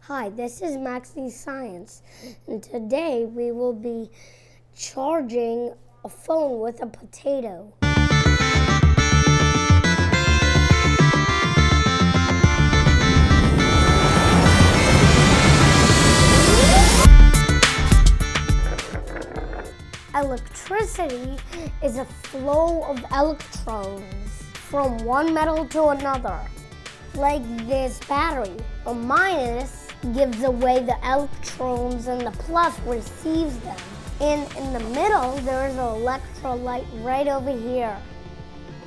Hi, this is Maxi Science, and today we will be charging a phone with a potato. Electricity is a flow of electrons from one metal to another, like this battery. A minus gives away the electrons and the plus receives them. And in the middle, there is an electrolyte right over here.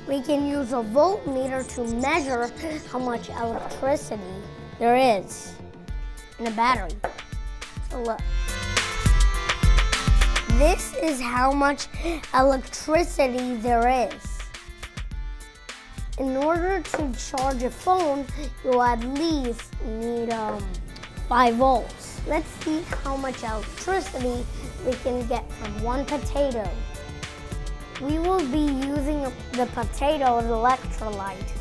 We can use a voltmeter to measure how much electricity there is in a battery. So look. This is how much electricity there is. In order to charge a phone, you'll at least need 5 volts. Let's see how much electricity we can get from one potato. We will be using the potato's electrolyte.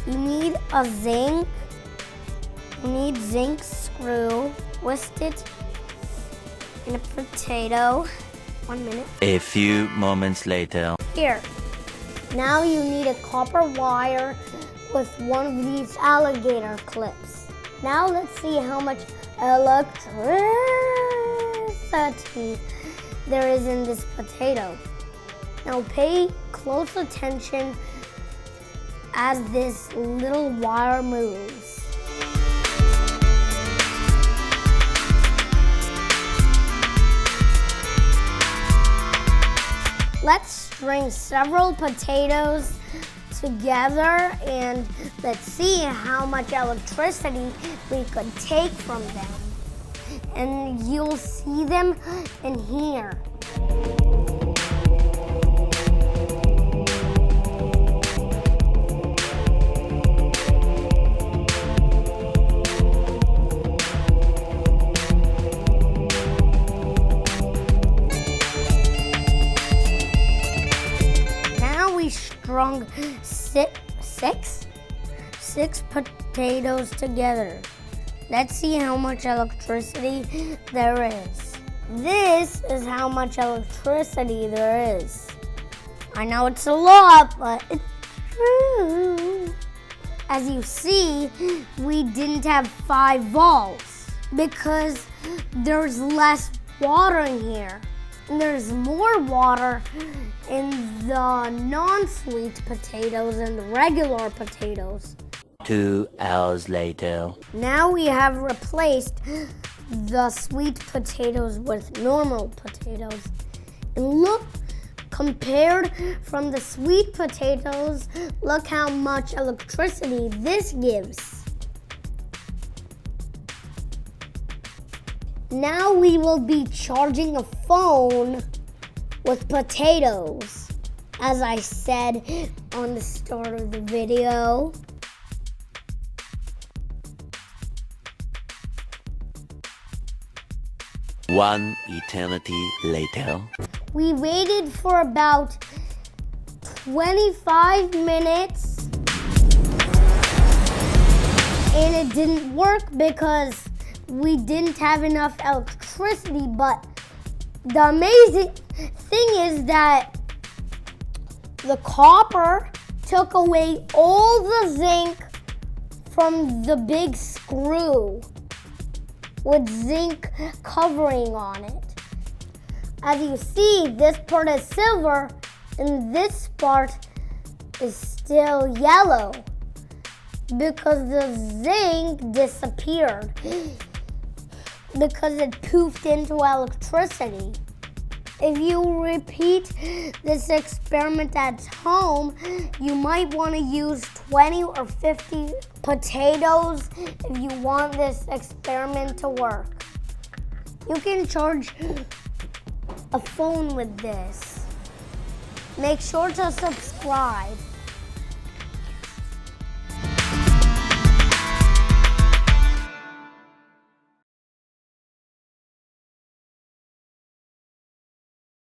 You need a zinc. You need zinc screw. Twist it in a potato. 1 minute. A few moments later. Here. Now you need a copper wire with one of these alligator clips. Now let's see how much electricity there is in this potato. Now pay close attention as this little wire moves. Let's string several potatoes together and let's see how much electricity we could take from them. And you'll see them in here. Strung six potatoes together. Let's see how much electricity there is. This is how much electricity there is. I know it's a lot, but it's true. As you see, we didn't have 5 volts because there's less water in here. And there's more water in the non-sweet potatoes and the regular potatoes. 2 hours later. Now we have replaced the sweet potatoes with normal potatoes. And look, compared from the sweet potatoes, look how much electricity this gives. Now we will be charging a phone with potatoes, as I said on the start of the video. One eternity later. We waited for about 25 minutes and it didn't work because we didn't have enough electricity, but the amazing thing is that the copper took away all the zinc from the big screw with zinc covering on it. As you see, this part is silver and this part is still yellow because the zinc disappeared. Because it poofed into electricity. If you repeat this experiment at home, you might want to use 20 or 50 potatoes if you want this experiment to work. You can charge a phone with this. Make sure to subscribe.